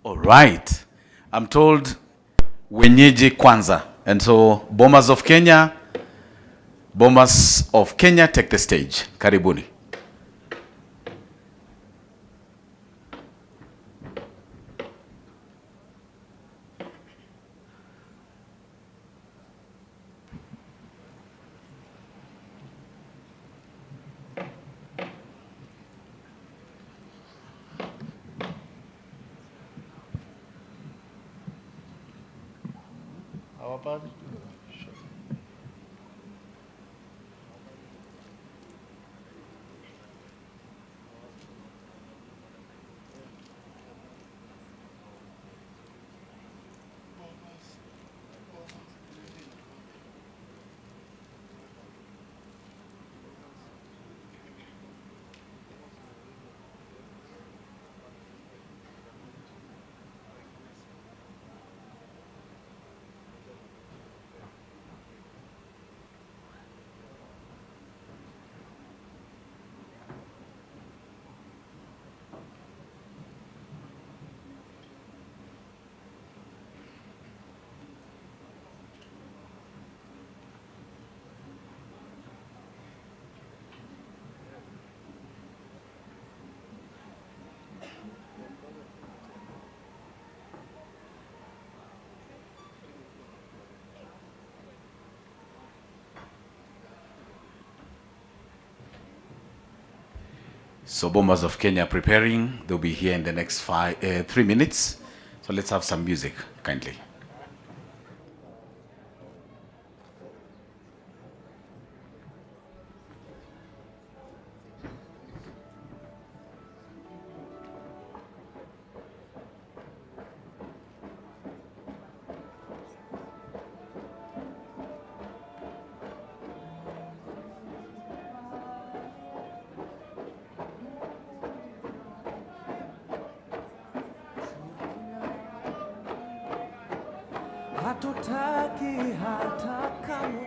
All right. I'm told wenyeji kwanza. And so Bombers of Kenya take the stage. Karibuni. So Bombers of Kenya are preparing. They'll be here in the next 3 minutes. So let's have some music, kindly. Hatutaki hata kamwe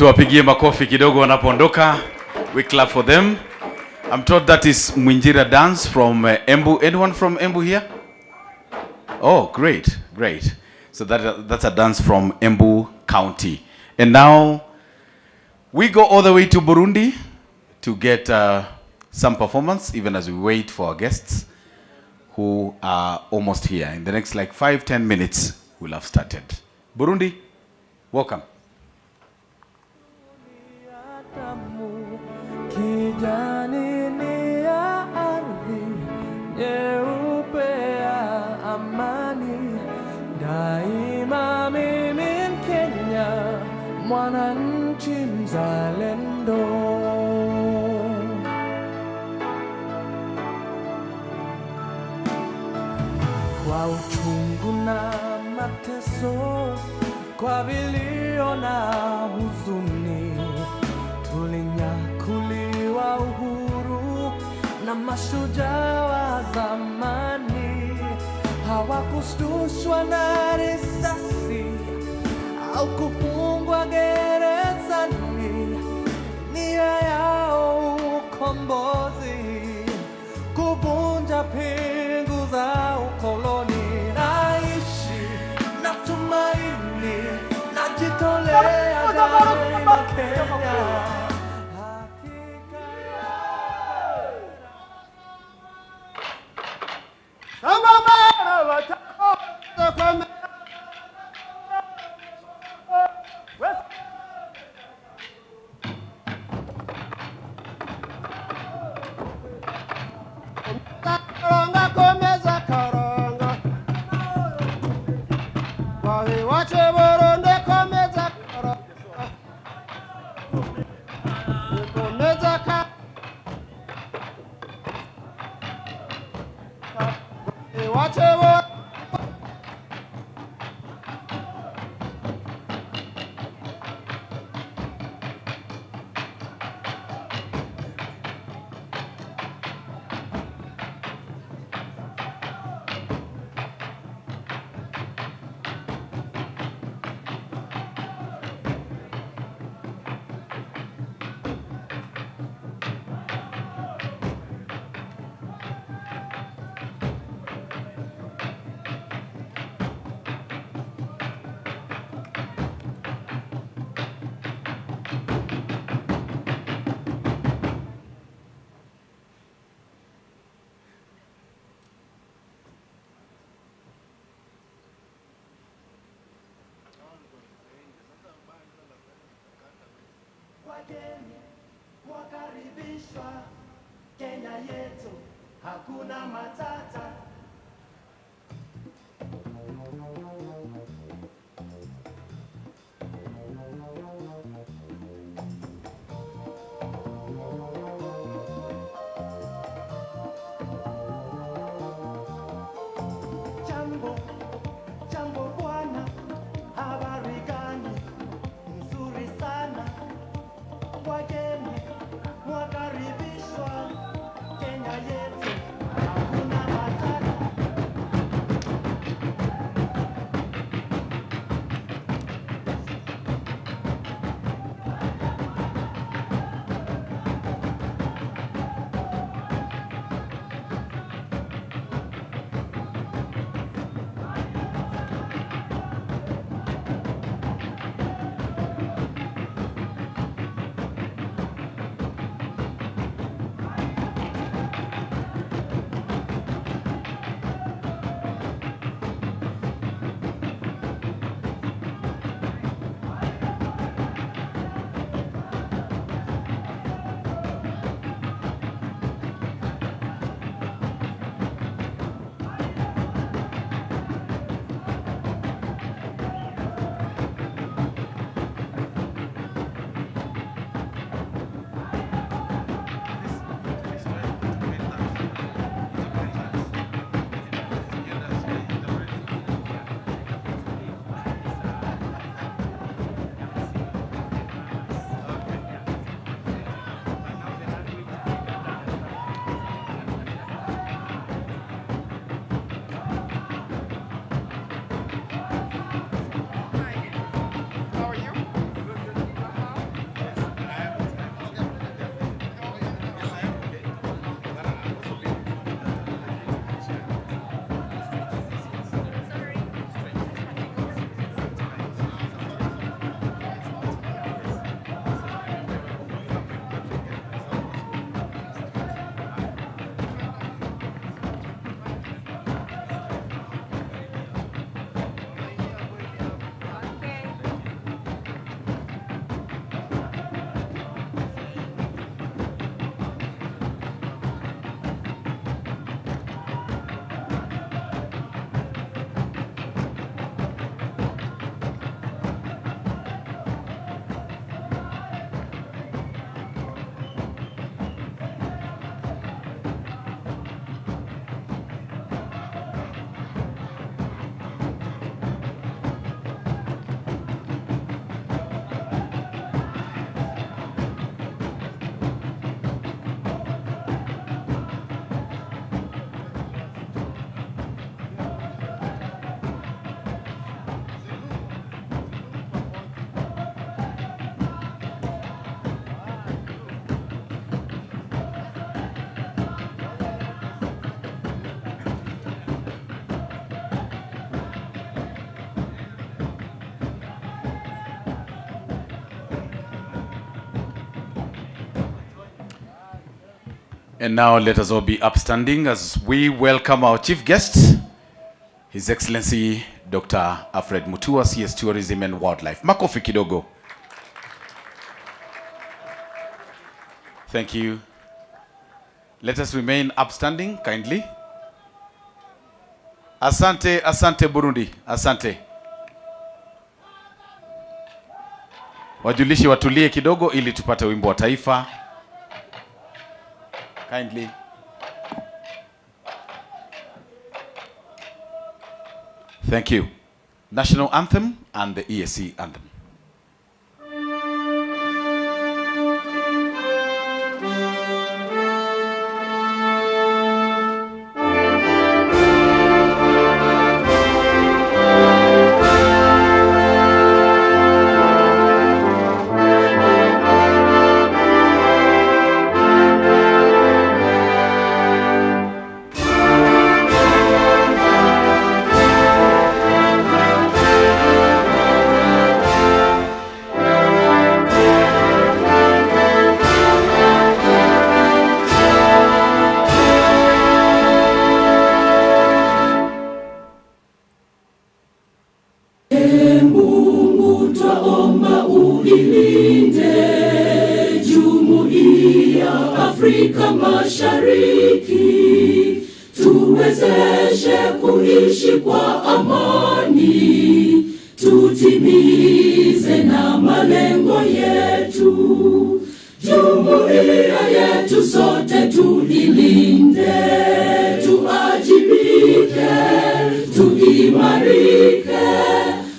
Tuwapigie makofi kidogo wanapoondoka. We clap for them. I'm told that is Mwinjira dance from Embu. Anyone from Embu here? Oh, great, great. So that's a dance from Embu County. And now we go all the way to Burundi to get some performance, even as we wait for our guests who are almost here. In the next like 5-10 minutes, we'll have started. Burundi, welcome. Kijani ni ya ardhi, nyeupe ya amani. Daima mimi Mkenya, mwananchi mzalendo. Kwa uchungu na mateso, kwa vilio na huzuni, tulinyakuliwa uhuru na mashujaa wa zamani. Hawakushtushwa na risasi au kufungwa gerezani. Nia yao ukombozi, kuvunja pingu za ukoloni. Naishi na tumaini, najitolea daima Kenya. Wageni wakaribishwa Kenya yetu, hakuna matata. Jambo, jambo bwana, habari gani? Nzuri sana. Wageni wakaribishwa Kenya yetu, hakuna matata. And now let us all be upstanding as we welcome our chief guest, His Excellency Dr. Alfred Mutua, CS Tourism and Wildlife. Makofi kidogo. Thank you. Let us remain upstanding kindly. Asante, asante Burundi, asante. Wajulishi watulie kidogo ili tupate wimbo wa taifa. Kindly. Thank you. National anthem and the EAC anthem. Afrika Mashariki, tuwezeshe kuishi kwa amani, tutimize na malengo yetu. Jumuiya yetu sote tuilinde, tuajibike, tuimarike,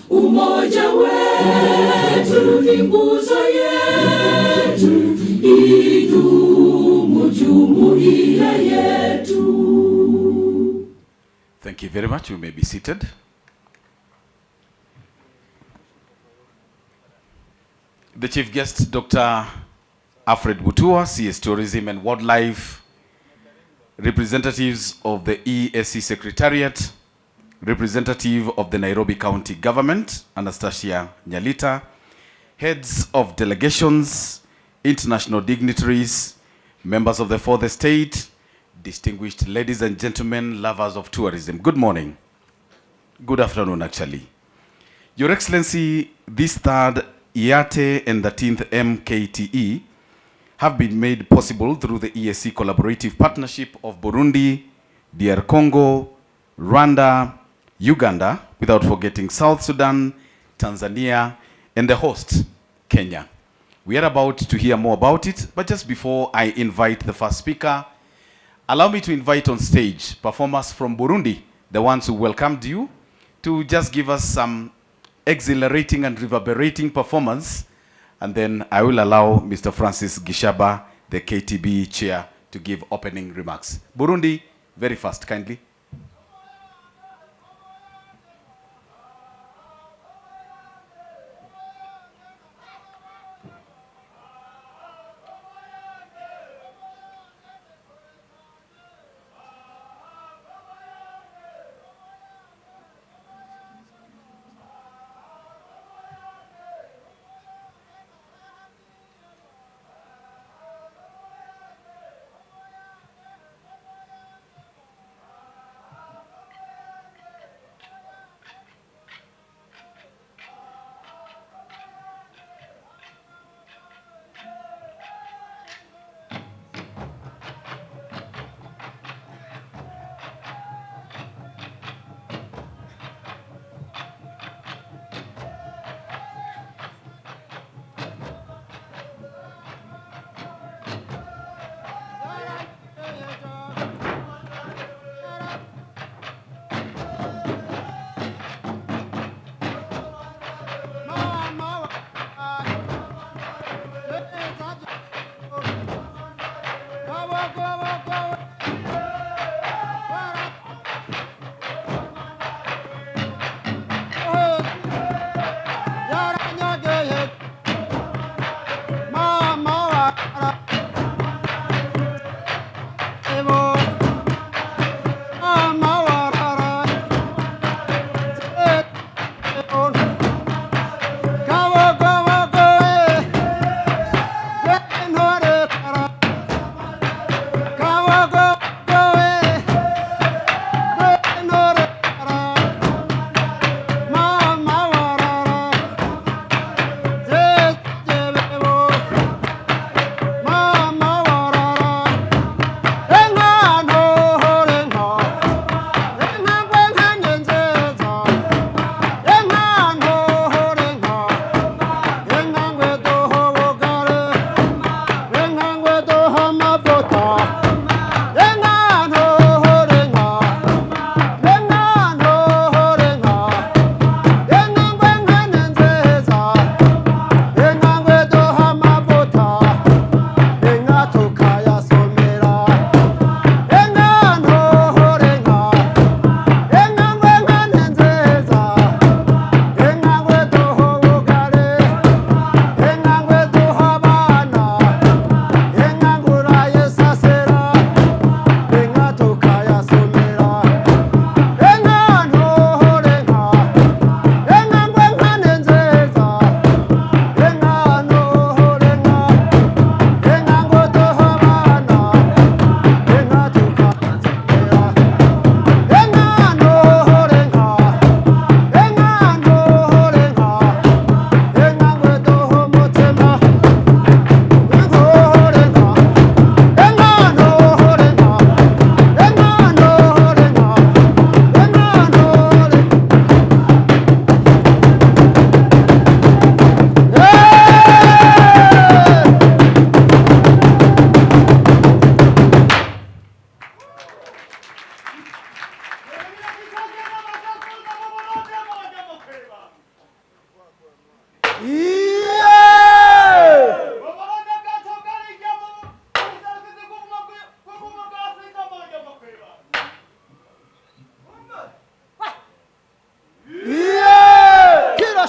umoja wetu ni nguzo yetu, idumu jumuiya yetu. Thank you very much. You may be seated. The chief guest, Dr. Alfred Mutua, CS Tourism and Wildlife, representatives of the EAC Secretariat, representative of the Nairobi County Government, Anastasia Nyalita, heads of delegations, international dignitaries, members of the fourth estate, distinguished ladies and gentlemen, lovers of tourism. Good morning. Good afternoon, actually. Your Excellency, this third IATE and 13th MKTE have been made possible through the EAC collaborative partnership of Burundi, DR Congo, Rwanda, Uganda, without forgetting South Sudan, Tanzania, and the host, Kenya. We are about to hear more about it, but just before I invite the first speaker, allow me to invite on stage performers from Burundi, the ones who welcomed you, to just give us some exhilarating and reverberating performance, and then I will allow Mr. Francis Gishaba, the KTB chair, to give opening remarks. Burundi, very fast, kindly.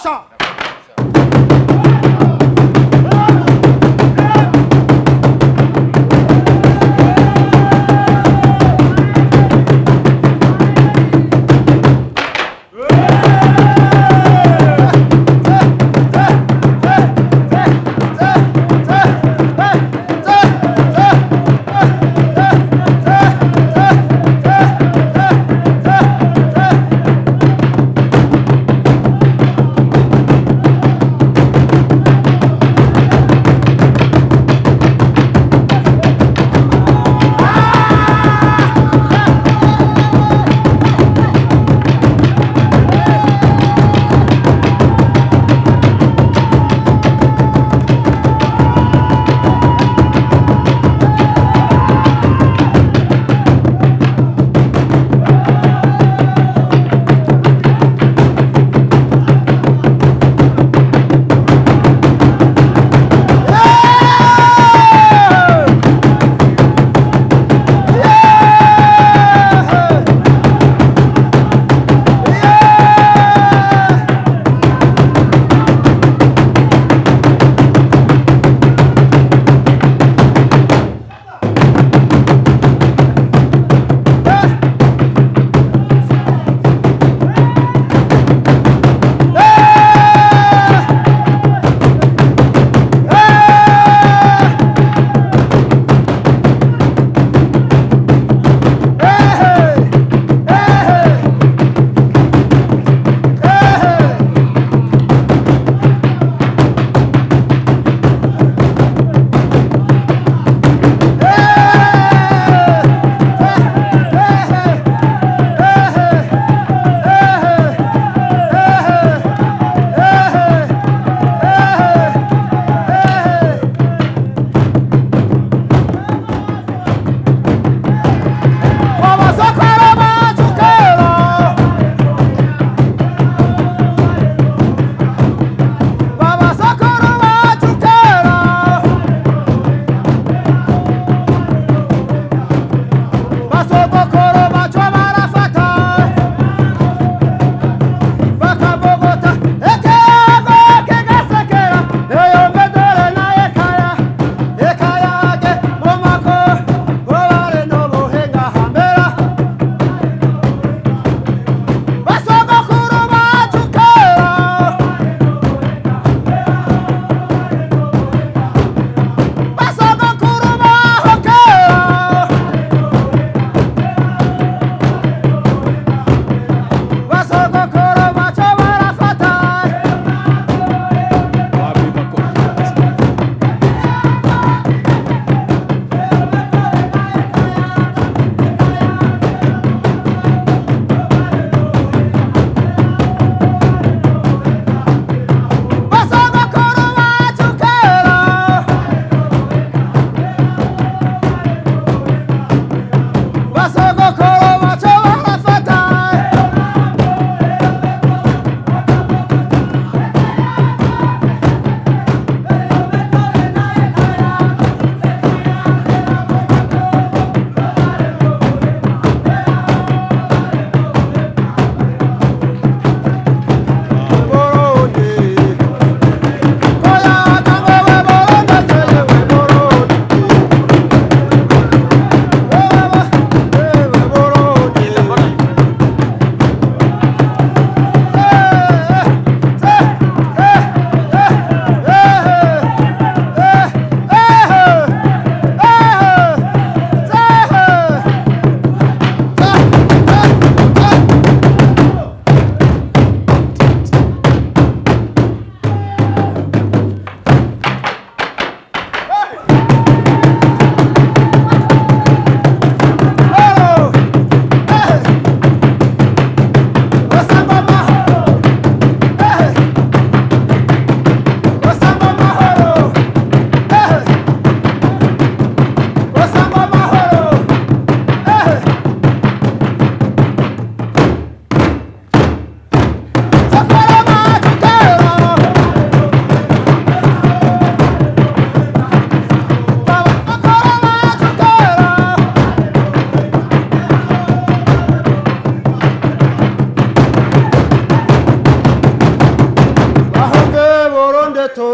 inatosha.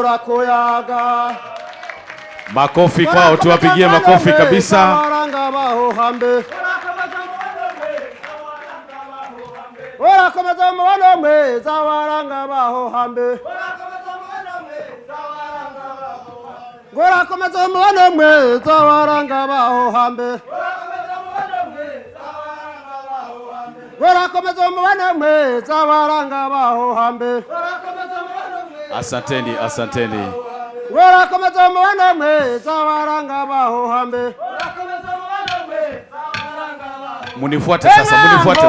Ora koyaga. Makofi kwao, tuwapigie makofi kabisa. Zawaranga baho hambe. Ora komeza mwana mwe zawaranga baho hambe. Ora komeza mwana mwe zawaranga baho hambe. Ora komeza mwana mwe zawaranga baho hambe. Asanteni, asanteni. Ora komeza mwana mwe zawaranga baho hambe. Munifuate sasa, munifuate.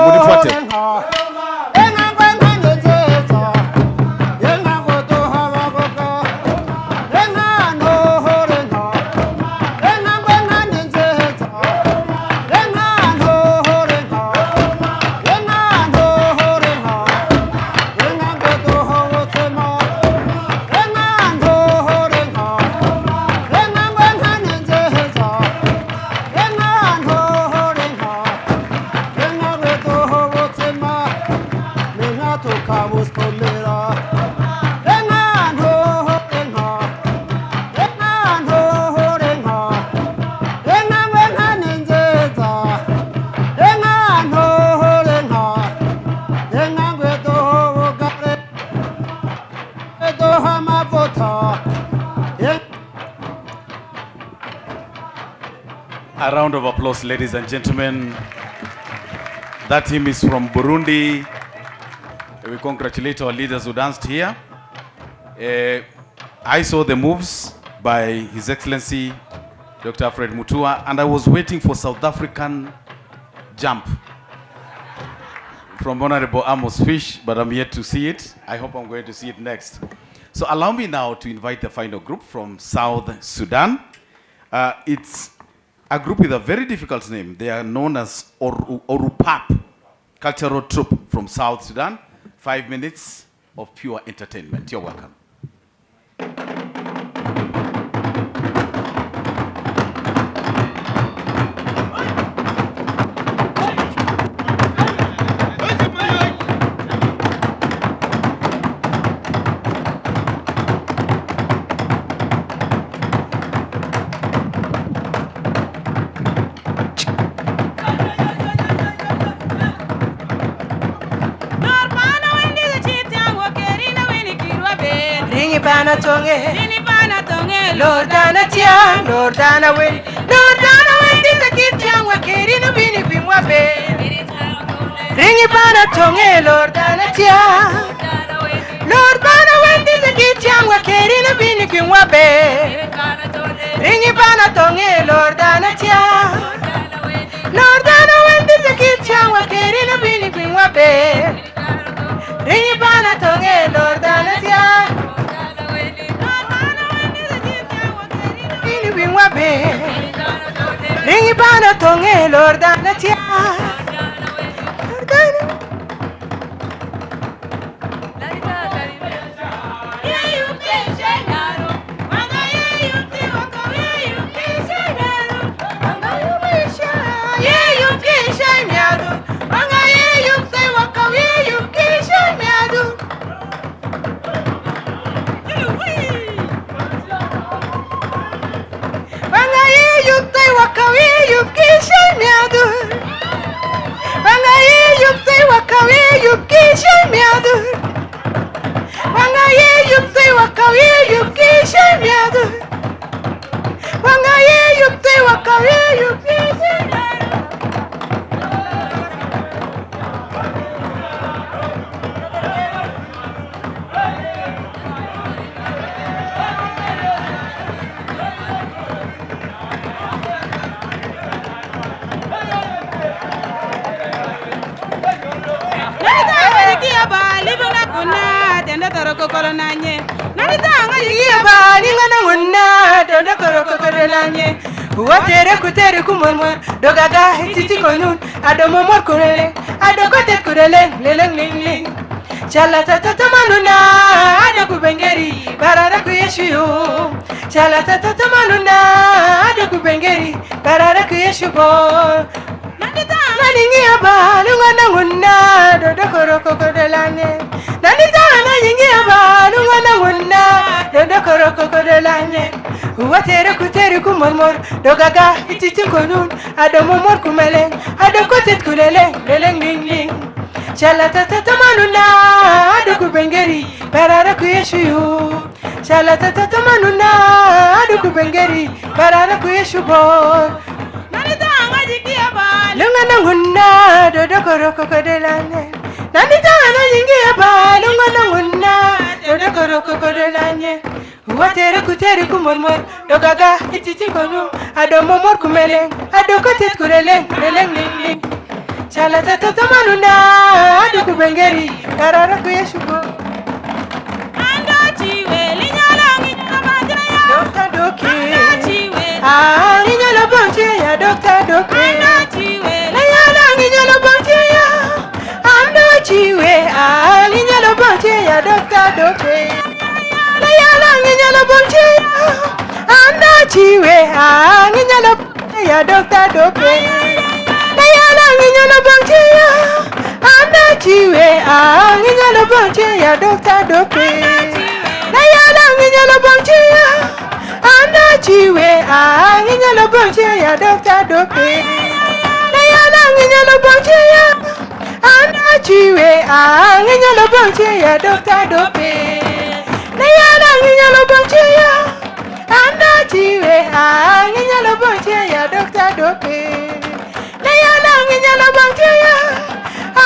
A round of applause, ladies and gentlemen. That team is from Burundi. We congratulate our leaders who danced here. I saw the moves by His Excellency Dr. Alfred Mutua, and I was waiting for South African jump from Honorable Amos Fish, but I'm yet to see it. I hope I'm going to see it next. So allow me now to invite the final group from South Sudan. It's a group with a very difficult name. They are known as Orupap, cultural troupe from South Sudan. 5 minutes of pure entertainment. You're welcome. Lordana tia, Lordana wen the kid young wakeri no bini bimwabe. Ringi bana tonge, Lordana tia. Lordana wen the kid young wakeri no bini bimwabe. Ringi bana tonge, Lordana tia. Lordana wen the kid young wakeri no bini bimwabe. Ringi bana tonge, Lordana tia. Ringi bana tonge Lordana tia. Watere kutere kumurmur dogaga hititi konun adomo mor kurele adokote kurele leleng ling ling chala tata manuna adoku bengeri barara kuyeshu chala tata manuna adoku bengeri barara kuyeshu bo naningi aba lungana ngunna dodokoro kokodelane nanita naningi aba lungana ngunna dodokoro kodolane. Watere kutere kumormor. Dogaga ititi konun. Ado momor kumele. Ado kotet kulele. Leleng ling ling. Shalatata manuna. Ado kubengeri. Barara kuyeshuyu. Shalatata manuna. Ado kubengeri. Barara kuyeshubo. Lungana nguna dodo koroko kodelane. Nanita no yingi aba lungana nguna dodo koroko kodelane. Watere kutere kumormor dogaga ititi konu ado momor kumele ado kotet kurele leleng ling ling. Chalata tatamanuna ado kubengeri karara kuyeshugo. Ando chiwe linyala nginyala banjaya. Dokta doki. Ando chiwe. Ah linyala banjaya dokta doki. Ando chiwe. Linyala nginyala banjaya. Ando chiwe. Ah linyala banjaya dokta doki. Linyala nginyala banjaya. Ando chiwe. Ah linyala banjaya dokta doki. Linyala nginyala banjaya. Ando chiwe. Ah linyala banjaya dokta doki. Linyala nginyala banjaya. Ando chiwe. Ah linyala banjaya dokta doki. Linyala nginyala banjaya. Ando chiwe. Ah linyala banjaya dokta doki. Linyala nginyala banjaya. Ando chiwe. Ah linyala banjaya dokta doki. Linyala nginyala banjaya.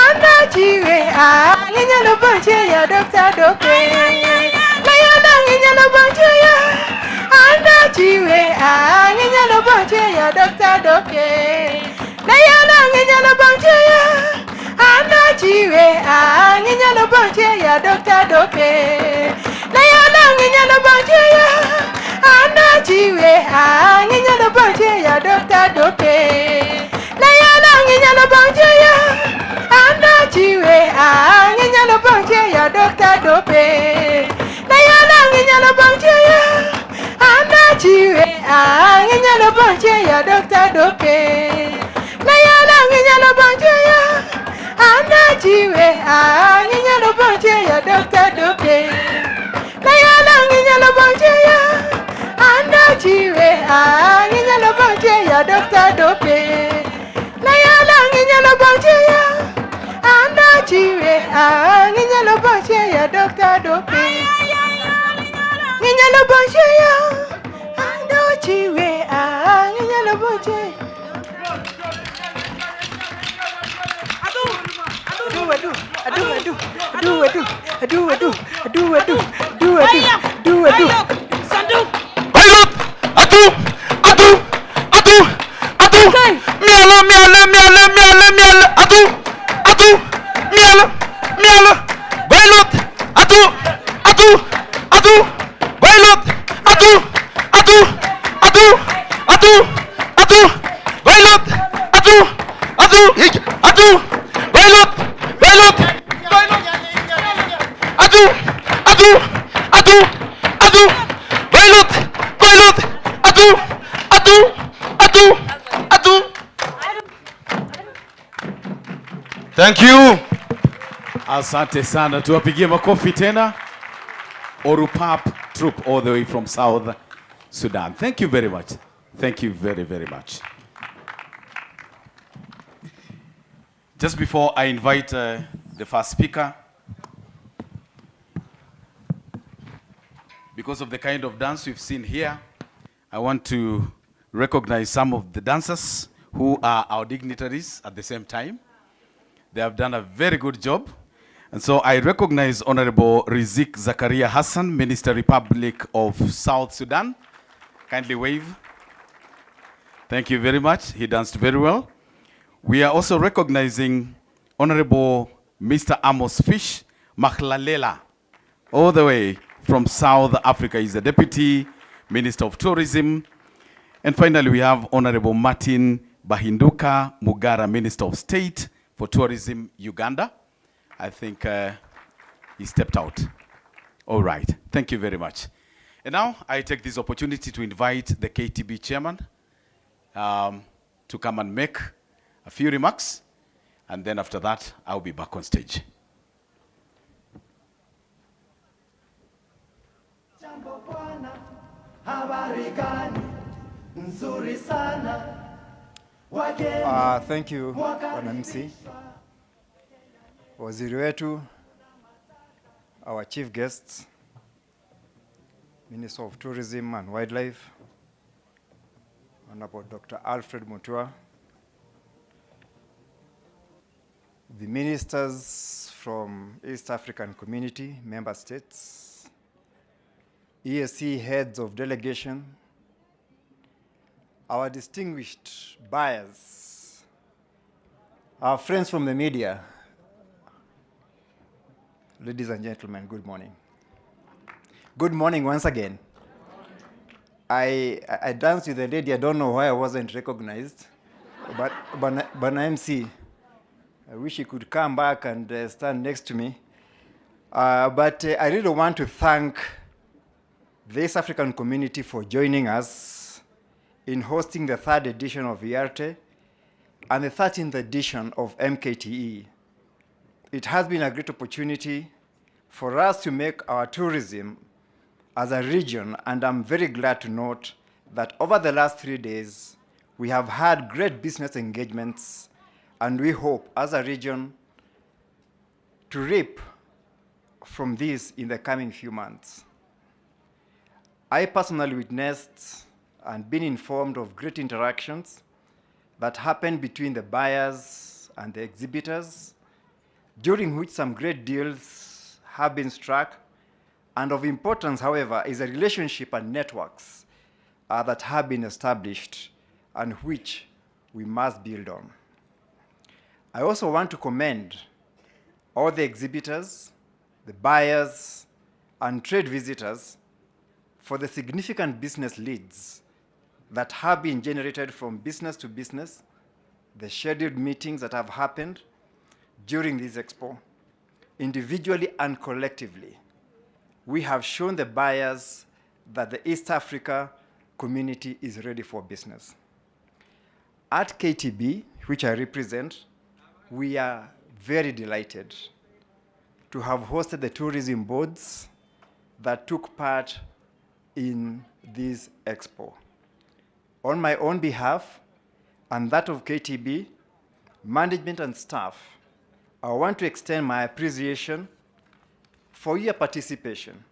Ando chiwe. Ah linyala banjaya dokta doki. Linyala nginyala banjaya. Ando chiwe. Ah linyala banjaya dokta doki. Linyala nginyala banjaya. Ando chiwe. Ah linyala banjaya dokta doki. Linyala nginyala banjaya. Ando chiwe. Ah linyala banjaya dokta doki. Linyala nginyala banjaya. Ando chiwe. Ah linyala banjaya dokta doki. Linyala nginyala banjaya. Ando chiwe. Ah linyala banjaya dokta doki. Linyala nginyala banjaya. Ando chiwe. Ah linyala banjaya dokta doki. Linyala nginyala banjaya. Ando chiwe. Ah linyala banjaya dokta doki. Linyala nginyala banjaya. Ando chiwe. Ah linyala banjaya dokta doki. Linyala banjaya. Ando chiwe. Ah linyala banjaya. Sanduk. Pilot! Atu! Atu! Atu! Atu! Miala! Miala! Miala! Miala! Miala! Atu! Atu! Miala! Miala! Pilot! Atu! Atu! Atu! Pilot! Atu! Atu! Atu! Atu! Atu! Pilot! Atu! Atu! Atu! Pilot! Pilot! Atu! Atu! Atu! Atu! Pilot! Pilot! Atu! Atu! Atu! Atu! Thank you. Asante sana. Tuwapigie makofi tena. Orupap troop all the way from South Sudan. Thank you very much. Thank you very, very much. Just before I invite the first speaker, because of the kind of dance we've seen here, I want to recognize some of the dancers who are our dignitaries at the same time. They have done a very good job. And so I recognize Honorable Rizik Zakaria Hassan, Minister, Republic of South Sudan. Kindly wave. Thank you very much. He danced very well. We are also recognizing Honorable Mr. Amos Fish Makhlalela, all the way from South Africa. He's the Deputy Minister of Tourism. And finally, we have Honorable Martin Bahinduka Mugara, Minister of State for Tourism, Uganda. I think he stepped out. All right. Thank you very much. And now I take this opportunity to invite the KTB chairman to come and make a few remarks. And then after that, I'll be back on stage. Jambo bwana, habari gani nzuri sana wageni Thank you, Bwana MC. Waziri wetu, our chief guests, Minister of Tourism and Wildlife, Honorable Dr. Alfred Mutua, the ministers from East African Community, member states, ESC heads of delegation, our distinguished buyers, our friends from the media, ladies and gentlemen, good morning. Good morning once again. I danced with a lady, I don't know why I wasn't recognized, but MC, I wish he could come back and stand next to me. But I really want to thank the East African community for joining us in hosting the 3rd edition of IARTE and the 13th edition of MKTE. It has been a great opportunity for us to make our tourism as a region, and I'm very glad to note that over the last 3 days, we have had great business engagements, and we hope as a region to reap from this in the coming few months. I personally witnessed and been informed of great interactions that happened between the buyers and the exhibitors, during which some great deals have been struck. And of importance, however, is the relationship and networks that have been established and which we must build on. I also want to commend all the exhibitors, the buyers, and trade visitors for the significant business leads that have been generated from business to business, the scheduled meetings that have happened during this expo, individually and collectively. We have shown the buyers that the East Africa community is ready for business. At KTB, which I represent, we are very delighted to have hosted the tourism boards that took part in this expo. On my own behalf and that of KTB, management and staff, I want to extend my appreciation for your participation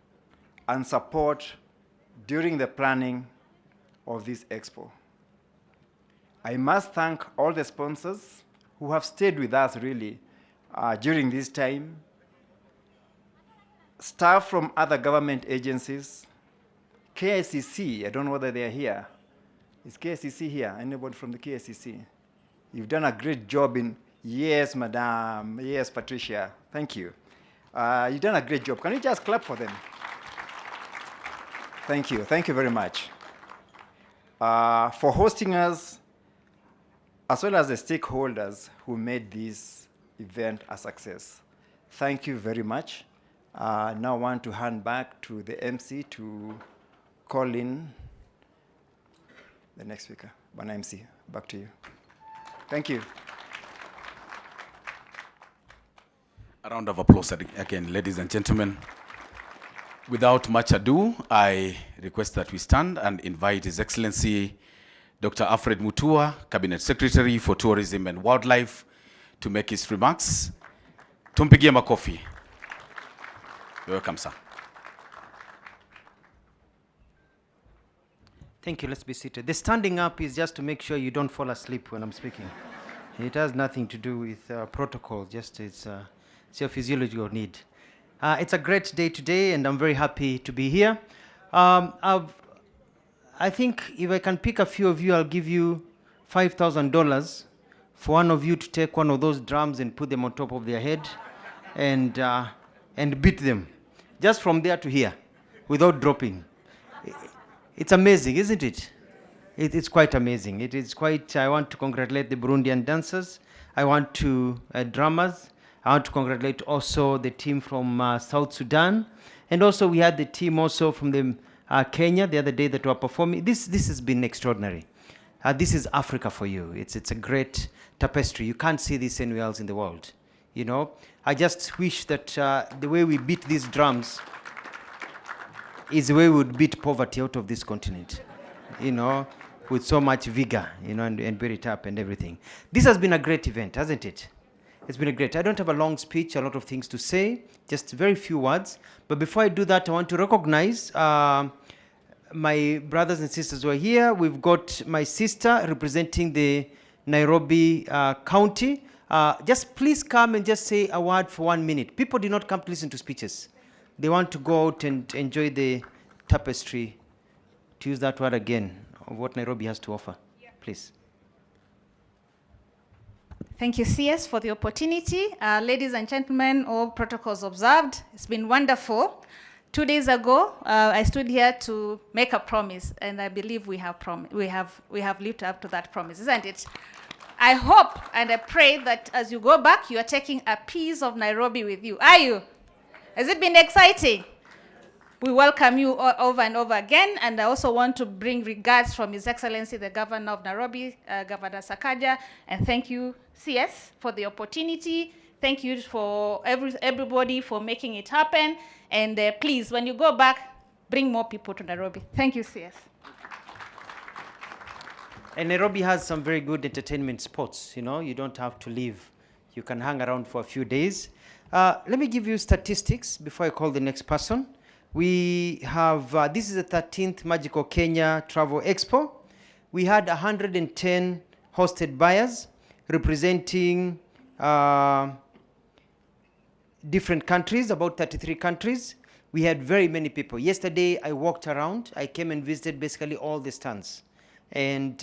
and support during the planning of this expo. I must thank all the sponsors who have stayed with us really during this time, staff from other government agencies, KICC, I don't know whether they are here. Is KICC here? Anybody from the KICC? You've done a great job in, yes, madam, yes, Patricia, thank you. You've done a great job. Can you just clap for them? Thank you very much. For hosting us, as well as the stakeholders who made this event a success. Thank you very much. Now I want to hand back to the MC to call in the next speaker. Bwana MC, back to you. Thank you. A round of applause again, ladies and gentlemen. Without much ado, I request that we stand and invite His Excellency Dr. Alfred Mutua, Cabinet Secretary for Tourism and Wildlife, to make his remarks. Tumpigie makofi. You're welcome, sir. Thank you. Let's be seated. The standing up is just to make sure you don't fall asleep when I'm speaking. It has nothing to do with protocol, just it's your physiological need. It's a great day today, and I'm very happy to be here. I think if I can pick a few of you, I'll give you $5,000 for one of you to take one of those drums and put them on top of their head and beat them, just from there to here, without dropping. It's amazing, isn't it? It's quite amazing. It is quite, I want to congratulate the Burundian dancers. I want to, drummers. I want to congratulate also the team from South Sudan. And also we had the team also from the Kenya the other day that were performing. This has been extraordinary. This is Africa for you. It's a great tapestry. You can't see this anywhere else in the world. You know, I just wish that the way we beat these drums, is the way we would beat poverty out of this continent, with so much vigor, and build it up and everything. This has been a great event, hasn't it? It's been a great. I don't have a long speech, a lot of things to say, just very few words. But before I do that, I want to recognize my brothers and sisters who are here. We've got my sister representing the Nairobi County. Just please come and just say a word for 1 minute. People do not come to listen to speeches. They want to go out and enjoy the tapestry, to use that word again, of what Nairobi has to offer. Yeah. Please. Thank you, CS, for the opportunity. Ladies and gentlemen, all protocols observed. It's been wonderful. 2 days ago, I stood here to make a promise, and I believe we have lived up to that promise, isn't it? I hope and I pray that as you go back, you are taking a piece of Nairobi with you. Are you? Has it been exciting? We welcome you over and over again, and I also want to bring regards from His Excellency, the Governor of Nairobi, Governor Sakaja, and thank you, CS, for the opportunity. Thank you for everybody for making it happen, and please, when you go back, bring more people to Nairobi. Thank you, CS. And Nairobi has some very good entertainment spots. You don't have to leave. You can hang around for a few days. Let me give you statistics before I call the next person. We have, this is the 13th Magical Kenya Travel Expo. We had 110 hosted buyers representing different countries, about 33 countries. We had very many people. Yesterday, I walked around. I came and visited basically all the stands. And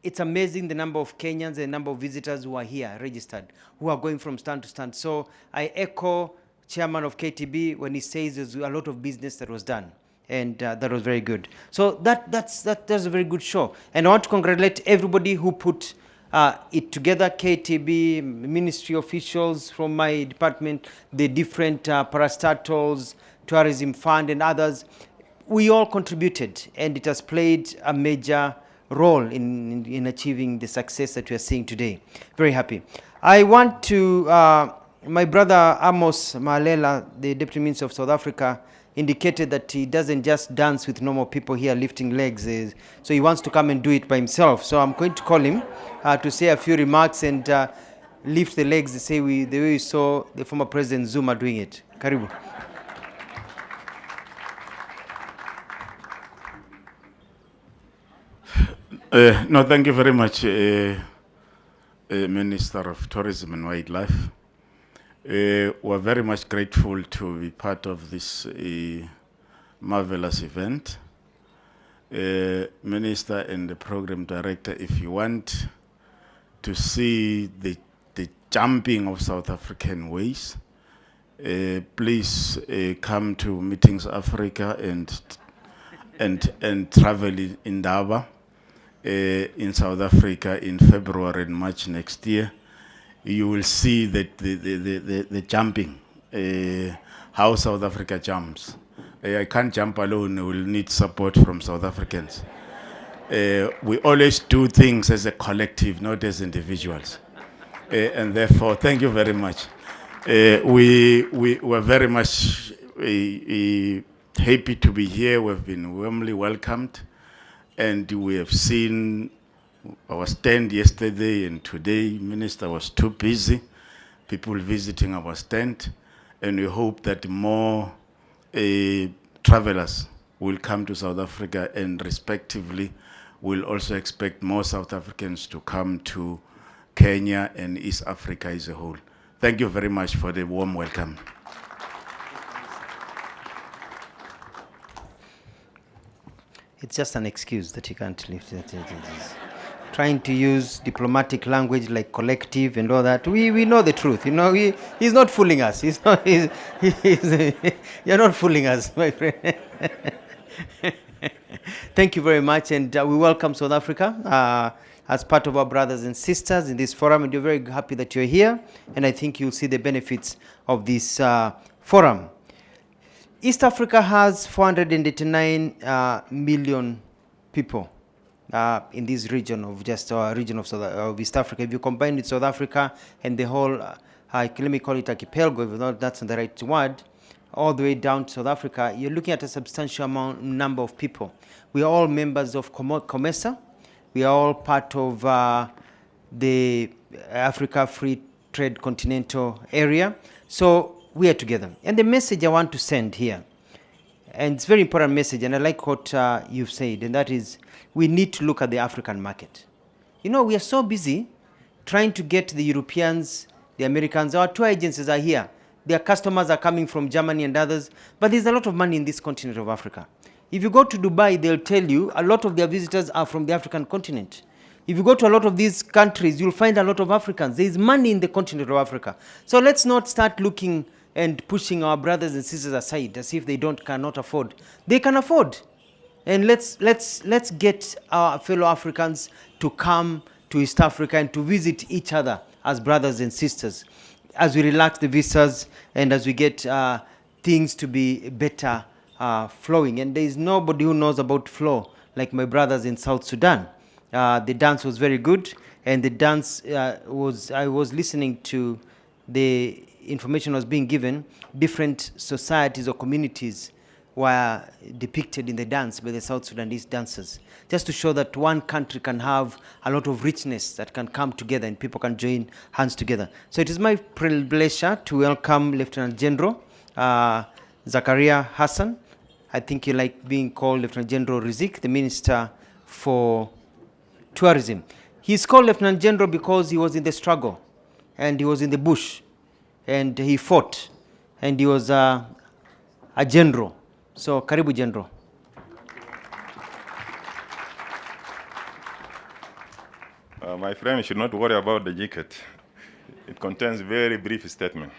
it's amazing the number of Kenyans, the number of visitors who are here registered, who are going from stand to stand. So I echo Chairman of KTB when he says there's a lot of business that was done. And that was very good. So that's a very good show. And I want to congratulate everybody who put it together, KTB, ministry officials from my department, the different parastatals, tourism fund and others. We all contributed, and it has played a major role in achieving the success that we are seeing today. Very happy. I want to, my brother Amos Malela, the Deputy Minister of South Africa, indicated that he doesn't just dance with normal people here lifting legs, so he wants to come and do it by himself. So I'm going to call him to say a few remarks and lift the legs the way we saw the former President Zuma doing it. Karibu. No, thank you very much, Minister of Tourism and Wildlife. We're very much grateful to be part of this marvelous event. Minister and the Program Director, if you want to see the jumping of South African ways, please come to Meetings Africa and travel in Daba. In South Africa in February and March next year. You will see that the jumping, how South Africa jumps. I can't jump alone, we will need support from South Africans. We always do things as a collective, not as individuals. And therefore, thank you very much. We were very much happy to be here. We've been warmly welcomed. And we have seen our stand yesterday and today. Minister was too busy, people visiting our stand. And we hope that more travelers will come to South Africa, and respectively, we'll also expect more South Africans to come to Kenya and East Africa as a whole. Thank you very much for the warm welcome. It's just an excuse that you can't lift it. Trying to use diplomatic language like collective and all that. We know the truth. He's not fooling us. You're not fooling us, my friend. Thank you very much, and we welcome South Africa as part of our brothers and sisters in this forum, and we're very happy that you're here, and I think you'll see the benefits of this forum. East Africa has 489 million people in this region of of East Africa. If you combine with South Africa and the whole, let me call it archipelago, if that's not the right word, all the way down to South Africa, you're looking at a substantial number of people. We are all members of COMESA. We are all part of the Africa Free Trade Continental Area. So we are together. And the message I want to send here, and it's a very important message, and I like what you've said, and that is we need to look at the African market. You know, we are so busy trying to get the Europeans, the Americans. Our tour agencies are here. Their customers are coming from Germany and others, but there's a lot of money in this continent of Africa. If you go to Dubai, they'll tell you a lot of their visitors are from the African continent. If you go to a lot of these countries, you'll find a lot of Africans. There's money in the continent of Africa. So let's not start looking and pushing our brothers and sisters aside as if they cannot afford. They can afford. And let's get our fellow Africans to come to East Africa and to visit each other as brothers and sisters, as we relax the visas and as we get things to be better flowing. And there is nobody who knows about flow like my brothers in South Sudan. The dance was very good, and the dance I was listening to the information was being given. Different societies or communities were depicted in the dance by the South Sudanese dancers, just to show that one country can have a lot of richness that can come together and people can join hands together. So it is my pleasure to welcome Lieutenant General Zakaria Hassan. I think you like being called Lieutenant General Rizik, the Minister for Tourism. He's called Lieutenant General because he was in the struggle, and he was in the bush, and he fought, and he was a general. So, Karibu General. My friend, you should not worry about the jacket. It contains very brief statement.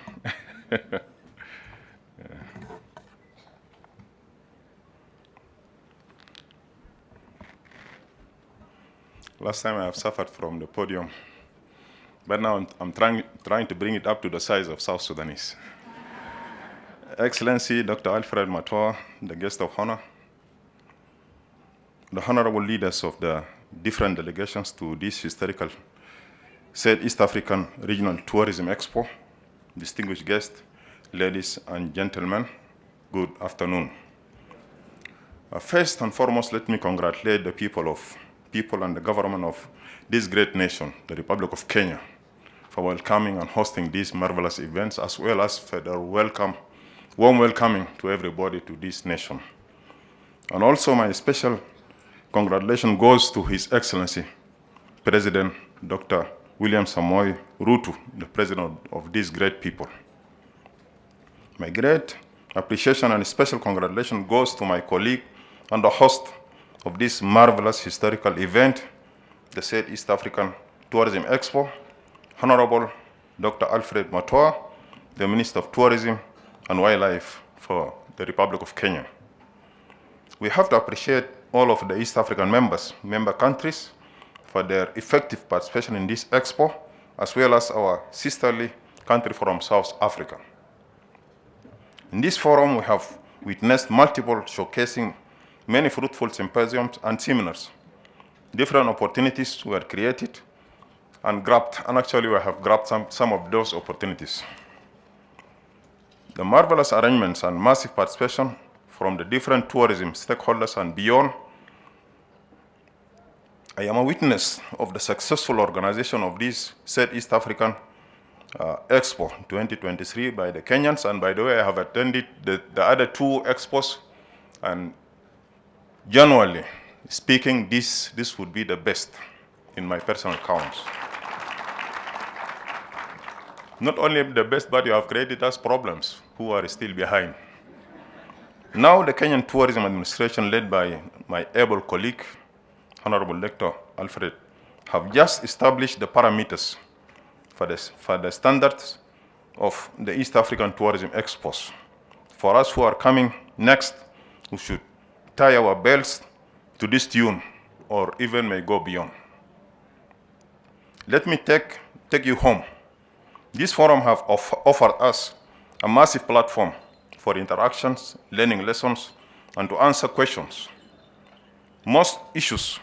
Last time I have suffered from the podium, but now I'm trying to bring it up to the size of South Sudanese. Excellency, Dr. Alfred Matoa, the guest of honor, the honorable leaders of the different delegations to this historical said East African Regional Tourism Expo, distinguished guests, ladies and gentlemen, good afternoon. First and foremost, let me congratulate the people and the government of this great nation, the Republic of Kenya, for welcoming and hosting these marvelous events, as well as for their warm welcoming to everybody to this nation. And also my special congratulations goes to His Excellency, President Dr. William Samoei Ruto, the president of these great people. My great appreciation and special congratulations goes to my colleague and the host of this marvelous historical event, the said East African Tourism Expo, Honorable Dr. Alfred Matoa, the Minister of Tourism and Wildlife for the Republic of Kenya. We have to appreciate all of the East African member countries for their effective participation in this expo, as well as our sisterly country from South Africa. In this forum, we have witnessed multiple showcasing many fruitful symposiums and seminars. Different opportunities were created and actually we have grabbed some of those opportunities. The marvelous arrangements and massive participation from the different tourism stakeholders and beyond. I am a witness of the successful organization of this said East African Expo 2023 by the Kenyans, and by the way, I have attended the other two expos, and generally speaking, this would be the best in my personal counts. Not only the best, but you have created us problems who are still behind. Now the Kenyan Tourism Administration, led by my able colleague, Honorable Dr. Alfred, have just established the parameters for the standards of the East African Tourism Expos. For us who are coming next, we should tie our belts to this tune, or even may go beyond. Let me take you home. This forum have offered us a massive platform for interactions, learning lessons, and to answer questions. Most issues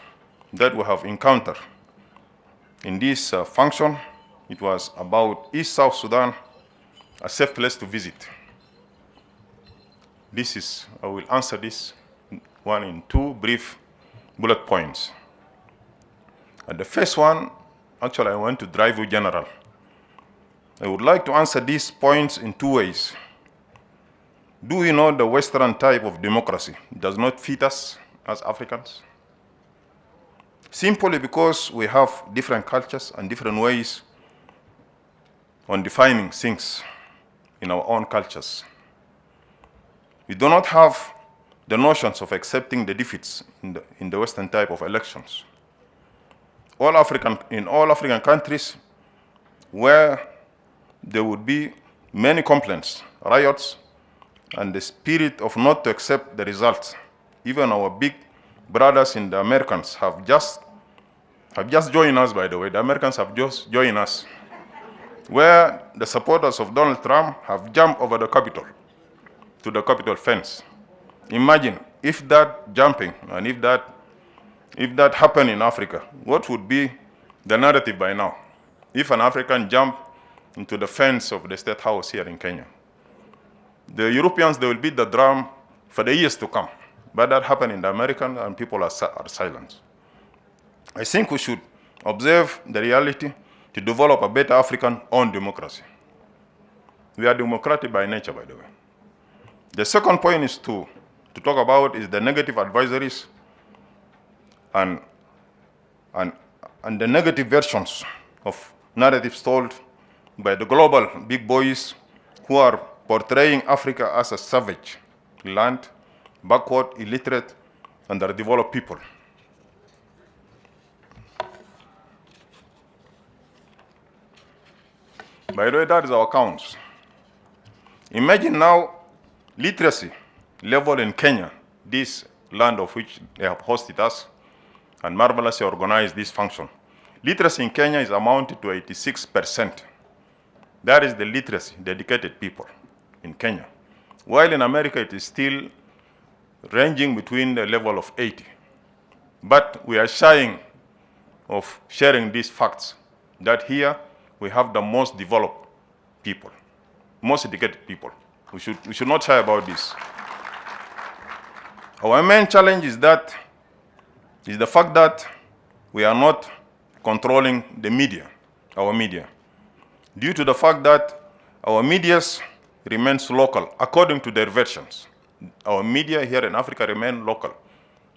that we have encountered in this function, it was about, is South Sudan a safe place to visit? I will answer this one in 2 brief bullet points. And the first one, actually I want to drive you general. I would like to answer these points in 2 ways. Do we know the Western type of democracy does not fit us as Africans? Simply because we have different cultures and different ways on defining things in our own cultures. We do not have the notions of accepting the defeats in the Western type of elections. In all African countries where there would be many complaints, riots, and the spirit of not to accept the results. Even our big brothers in the Americans have just joined us, by the way. The Americans have just joined us, where the supporters of Donald Trump have jumped over the Capitol, to the Capitol fence. Imagine if that jumping and if that happened in Africa, what would be the narrative by now? If an African jumped into the fence of the State House here in Kenya. The Europeans, they will beat the drum for the years to come. But that happened in the American, and people are silent. I think we should observe the reality to develop a better African-owned democracy. We are democratic by nature, by the way. The second point is to talk about is the negative advisories and the negative versions of narratives told by the global big boys who are portraying Africa as a savage land, backward, illiterate, underdeveloped people. By the way, that is our accounts. Imagine now literacy level in Kenya, this land of which they have hosted us and marvelously organized this function. Literacy in Kenya is amounted to 86%. That is the literacy, the educated people in Kenya. While in America, it is still ranging between the level of 80. But we are shying of sharing these facts, that here we have the most developed people, most educated people. We should not shy about this. Our main challenge is the fact that we are not controlling the media, our media, due to the fact that our medias remains local according to their versions. Our media here in Africa remain local,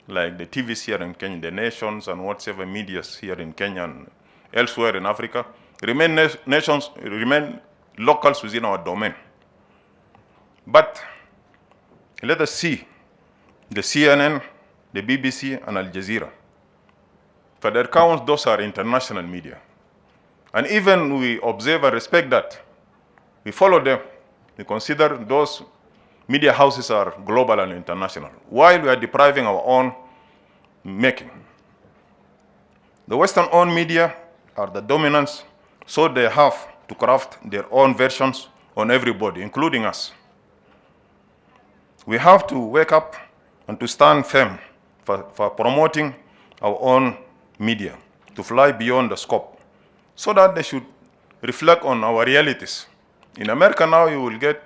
like the TVs here in Kenya, the nations and whatever medias here in Kenya and elsewhere in Africa, remain locals within our domain. But let us see the CNN, the BBC, and Al Jazeera. For their counts, those are international media. And even we observe and respect that. We follow them. We consider those media houses are global and international, while we are depriving our own making. The Western-owned media are the dominants, so they have to craft their own versions on everybody, including us. We have to wake up and to stand firm for promoting our own media, to fly beyond the scope, so that they should reflect on our realities. In America now, you will get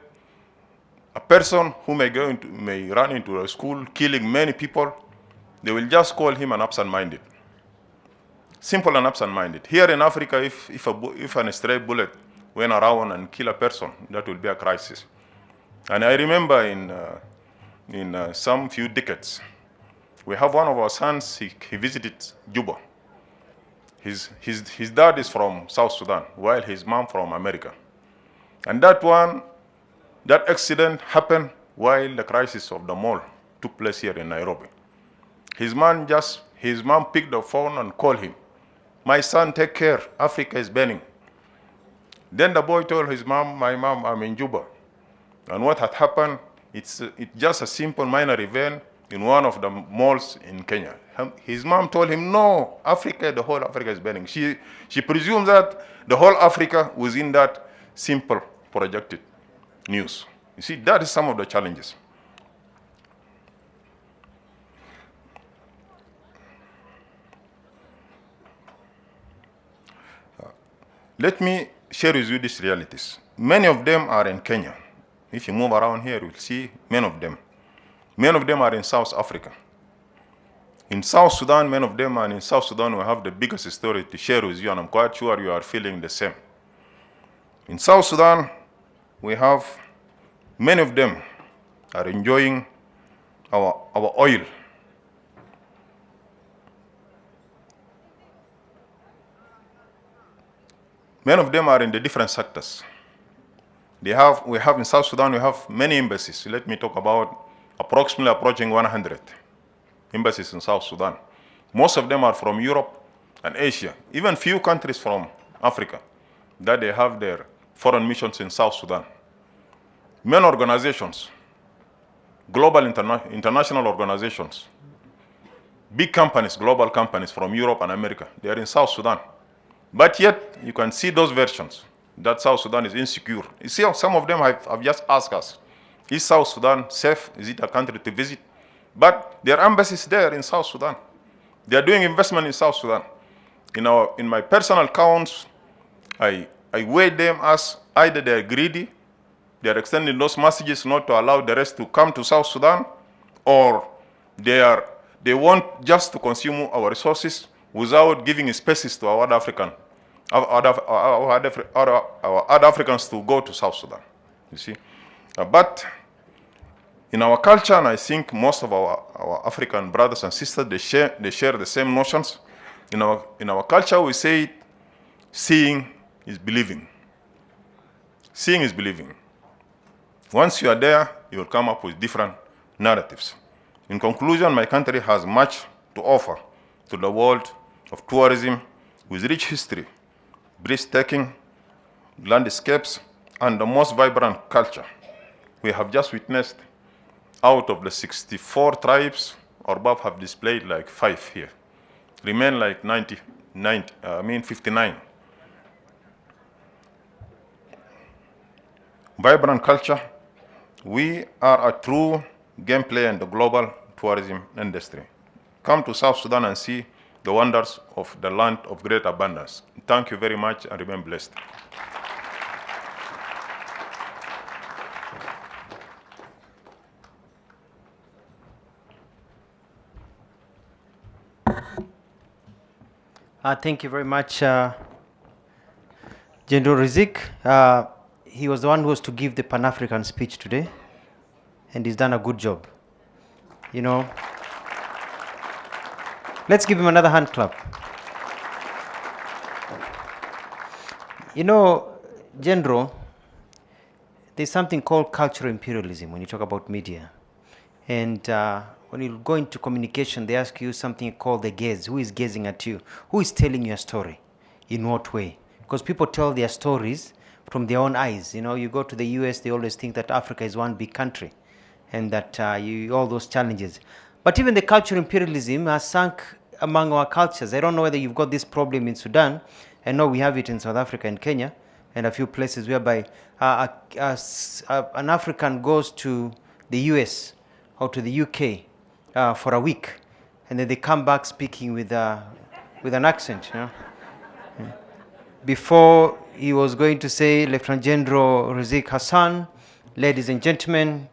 a person who may run into a school, killing many people. They will just call him an absent-minded. Simple and absent-minded. Here in Africa, if an stray bullet went around and kill a person, that will be a crisis. And I remember in some few decades, we have one of our sons, he visited Juba. His dad is from South Sudan, while his mom from America. And that accident happened while the crisis of the mall took place here in Nairobi. His mom picked the phone and called him. "My son, take care, Africa is burning." Then the boy told his mom, "My mom, I'm in Juba." And what had happened, it's just a simple minor event in one of the malls in Kenya. His mom told him, "No, Africa, the whole Africa is burning." She presumes that the whole Africa was in that simple projected news. You see, that is some of the challenges. Let me share with you these realities. Many of them are in Kenya. If you move around here, you'll see many of them. Many of them are in South Africa. In South Sudan, many of them are in South Sudan. We have the biggest story to share with you, and I'm quite sure you are feeling the same. In South Sudan, we have many of them are enjoying our oil. Many of them are in the different sectors. We have in South Sudan, we have many embassies. Let me talk about approximately approaching 100 embassies in South Sudan. Most of them are from Europe and Asia, even few countries from Africa, that they have their foreign missions in South Sudan. Many organizations, global international organizations, big companies, global companies from Europe and America, they are in South Sudan. But yet, you can see those versions that South Sudan is insecure. You see, some of them have just asked us, is South Sudan safe? Is it a country to visit? But there are embassies there in South Sudan. They are doing investment in South Sudan. In my personal accounts, I weigh them as either they are greedy, they are extending those messages not to allow the rest to come to South Sudan, or they want just to consume our resources without giving spaces to our other Africans to go to South Sudan. You see, but in our culture, and I think most of our African brothers and sisters, they share the same notions. In our culture, we say, seeing is believing. Seeing is believing. Once you are there, you will come up with different narratives. In conclusion, my country has much to offer to the world of tourism with rich history, breathtaking landscapes, and the most vibrant culture. We have just witnessed out of the 64 tribes, or above have displayed like 5 here. Remain like 59. Vibrant culture. We are a true game player in the global tourism industry. Come to South Sudan and see the wonders of the land of great abundance. Thank you very much and remain blessed. Thank you very much, General Rizik. He was the one who was to give the Pan-African speech today, and he's done a good job. You know, let's give him another hand clap. You know, General, there's something called cultural imperialism when you talk about media. And when you go into communication, they ask you something called the gaze. Who is gazing at you? Who is telling your story? In what way? Because people tell their stories from their own eyes. You know, you go to the US, they always think that Africa is one big country and that all those challenges. But even the cultural imperialism has sunk among our cultures. I don't know whether you've got this problem in Sudan. I know we have it in South Africa and Kenya and a few places whereby an African goes to the US or to the UK for a week, and then they come back speaking with an accent. You know? Before he was going to say, Lieutenant General Rizik Hassan, ladies and gentlemen,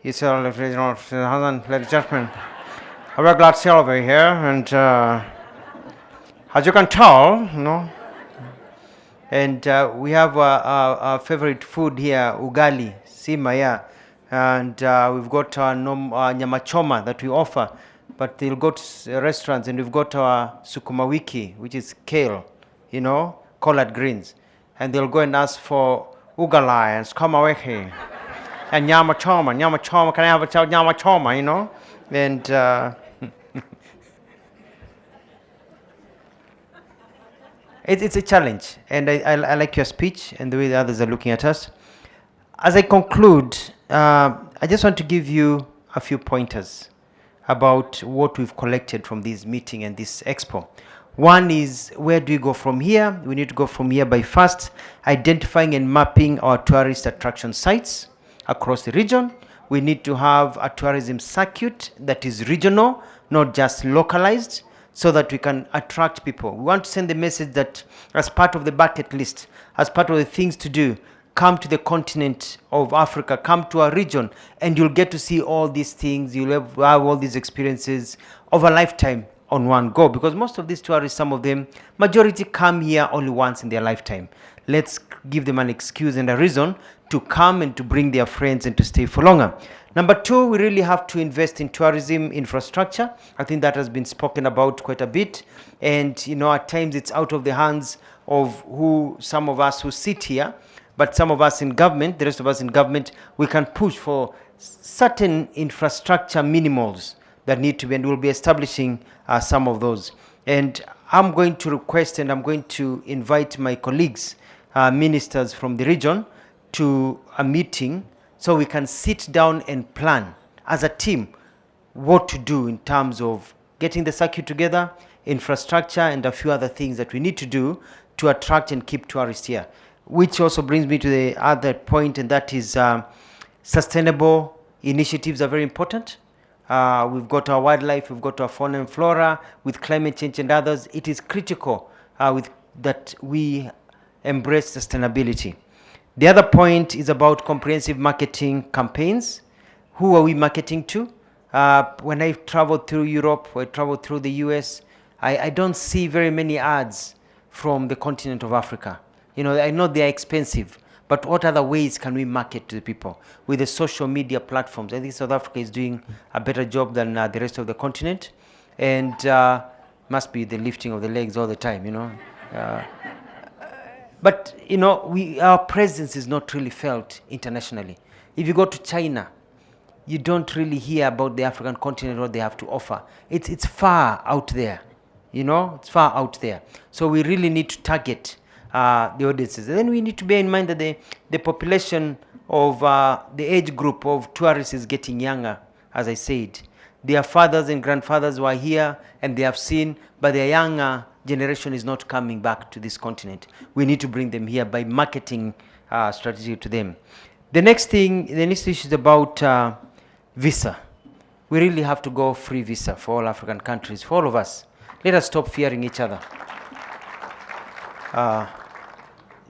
he said, Lieutenant General Hassan, ladies and gentlemen, I'm very glad to see all of you here, and as you can tell, you know, and we have our favorite food here, ugali, sima, yeah. And we've got nyama choma that we offer, but they'll go to restaurants, and we've got our sukuma wiki, which is kale, you know, collard greens, and they'll go and ask for ugali and sukuma wiki and nyama choma, can I have a nyama choma, you know, and it's a challenge, and I like your speech and the way the others are looking at us. As I conclude, I just want to give you a few pointers about what we've collected from this meeting and this expo. One is, where do we go from here? We need to go from here by first identifying and mapping our tourist attraction sites across the region. We need to have a tourism circuit that is regional, not just localized, so that we can attract people. We want to send the message that as part of the bucket list, as part of the things to do, come to the continent of Africa, come to our region, and you'll get to see all these things. You'll have all these experiences of a lifetime on one go, because most of these tourists, some of them, majority come here only once in their lifetime. Let's give them an excuse and a reason to come and to bring their friends and to stay for longer. Number two, we really have to invest in tourism infrastructure. I think that has been spoken about quite a bit. And, you know, at times it's out of the hands of some of us who sit here, but some of us in government, the rest of us in government, we can push for certain infrastructure minimals that need to be, and we'll be establishing some of those. And I'm going to request and I'm going to invite my colleagues, ministers from the region, to a meeting so we can sit down and plan as a team what to do in terms of getting the circuit together, infrastructure, and a few other things that we need to do to attract and keep tourists here. Which also brings me to the other point, and that is sustainable initiatives are very important. We've got our wildlife, we've got our fauna and flora. With climate change and others, it is critical that we embrace sustainability. The other point is about comprehensive marketing campaigns. Who are we marketing to? When I traveled through Europe, or I traveled through the US, I don't see very many ads from the continent of Africa. You know, I know they're expensive, but what other ways can we market to the people? With the social media platforms, I think South Africa is doing a better job than the rest of the continent. And must be the lifting of the legs all the time, you know. But, you know, our presence is not really felt internationally. If you go to China, you don't really hear about the African continent, what they have to offer. It's far out there, you know, it's far out there. So we really need to target the audiences. And then we need to bear in mind that the population of the age group of tourists is getting younger, as I said. Their fathers and grandfathers were here and they have seen, but their younger generation is not coming back to this continent. We need to bring them here by marketing strategy to them. The next issue is about visa. We really have to go free visa for all African countries, for all of us. Let us stop fearing each other.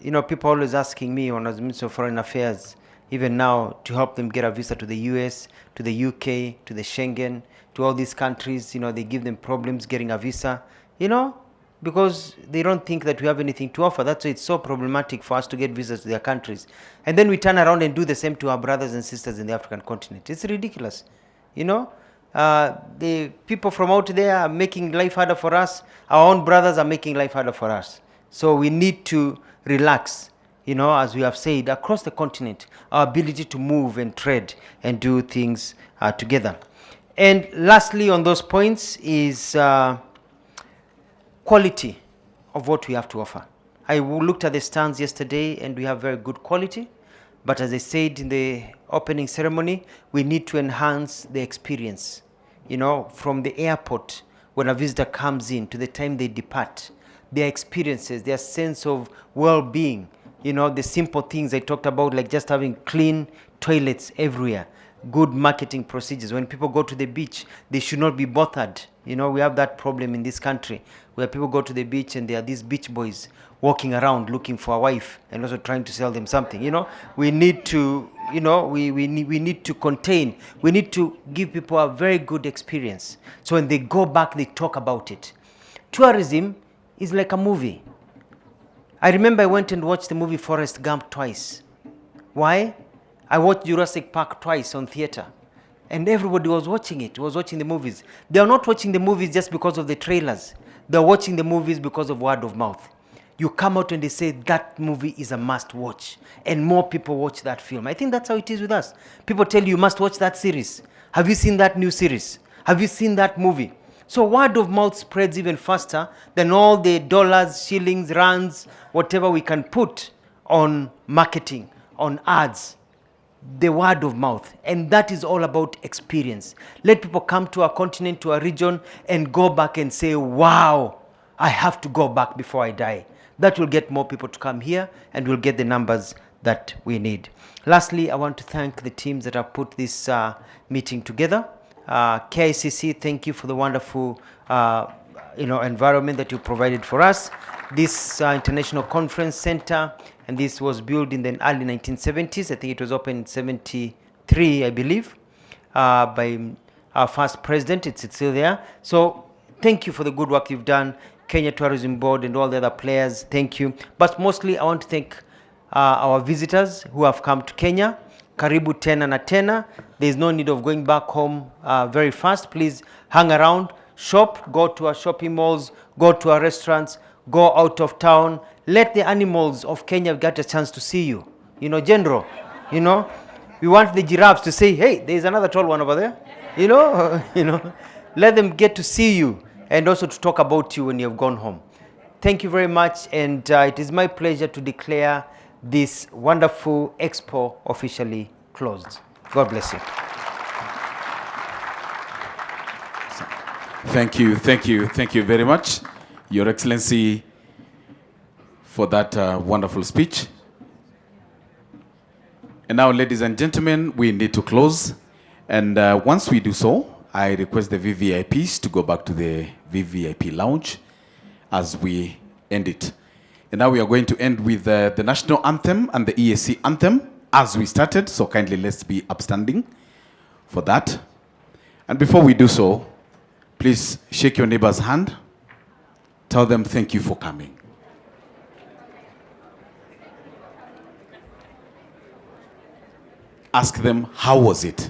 You know, people always asking me when I was Minister of Foreign Affairs, even now, to help them get a visa to the US, to the UK, to the Schengen, to all these countries. You know, they give them problems getting a visa, you know, because they don't think that we have anything to offer. That's why it's so problematic for us to get visas to their countries. And then we turn around and do the same to our brothers and sisters in the African continent. It's ridiculous, you know. The people from out there are making life harder for us. Our own brothers are making life harder for us. So we need to relax, you know, as we have said, across the continent, our ability to move and trade and do things together. And lastly on those points is quality of what we have to offer. I looked at the stands yesterday and we have very good quality, but as I said in the opening ceremony, we need to enhance the experience, you know, from the airport when a visitor comes in to the time they depart, their experiences, their sense of well-being, you know, the simple things I talked about, like just having clean toilets everywhere, good marketing procedures. When people go to the beach, they should not be bothered. You know, we have that problem in this country where people go to the beach and there are these beach boys walking around looking for a wife and also trying to sell them something. You know, we need to, you know, we need to contain, we need to give people a very good experience. So when they go back, they talk about it. Tourism is like a movie. I remember I went and watched the movie Forrest Gump twice. Why? I watched Jurassic Park twice on theater. And everybody was watching it, was watching the movies. They are not watching the movies just because of the trailers. They are watching the movies because of word of mouth. You come out and they say that movie is a must watch. And more people watch that film. I think that's how it is with us. People tell you must watch that series. Have you seen that new series? Have you seen that movie? So word of mouth spreads even faster than all the dollars, shillings, rands, whatever we can put on marketing, on ads. The word of mouth, and that is all about experience. Let people come to our continent, to our region, and go back and say, wow, I have to go back before I die. That will get more people to come here and we'll get the numbers that we need. Lastly, I want to thank the teams that have put this meeting together. KICC, thank you for the wonderful environment that you provided for us. this international conference center, and this was built in the early 1970s. I think it was opened in 73, I believe, by our first president. It's still there. So thank you for the good work you've done, Kenya Tourism Board and all the other players. Thank you. But mostly I want to thank our visitors who have come to Kenya. Karibu tena na tena. There is no need of going back home very fast. Please hang around, shop, go to our shopping malls, go to our restaurants, go out of town. Let the animals of Kenya get a chance to see you. You know, General, you know, we want the giraffes to say, hey, there's another tall one over there. You know, let them get to see you and also to talk about you when you have gone home. Thank you very much, and it is my pleasure to declare this wonderful expo officially closed. God bless you. Thank you very much, Your Excellency, for that wonderful speech. And now, ladies and gentlemen, we need to close. And once we do so, I request the VVIPs to go back to the VVIP lounge as we end it. And now we are going to end with the national anthem and the EAC anthem as we started. So kindly let's be upstanding for that. And before we do so, please shake your neighbor's hand. Tell them thank you for coming. Ask them, how was it?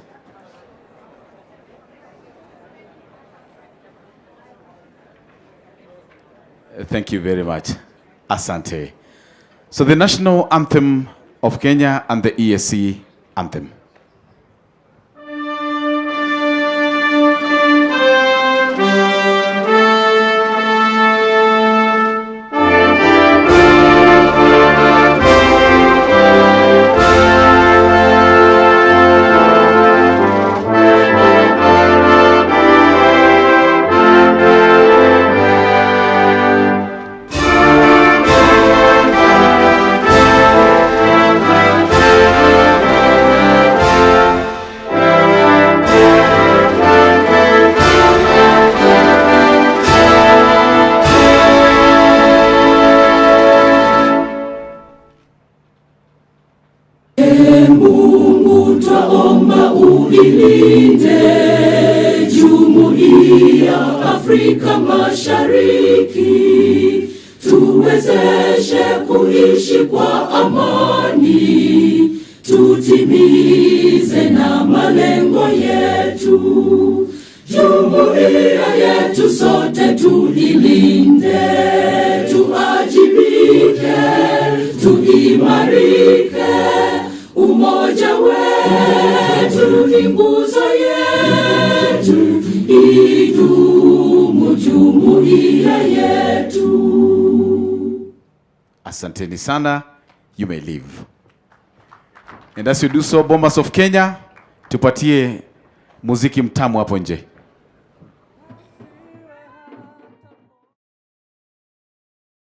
Thank you very much. Asante. So the national anthem of Kenya and the EAC anthem. Mungu twaomba uilinde Jumuiya Afrika Mashariki, tuwezeshe kuishi kwa amani, tutimize na malengo yetu. Jumuiya yetu sote tuilinde, tuajibike, tuimarike. Umoja wetu ni nguzo yetu, idumu jumuiya yetu. Asanteni sana. You may leave. And as you do so, Bombers of Kenya, tupatie muziki mtamu hapo nje.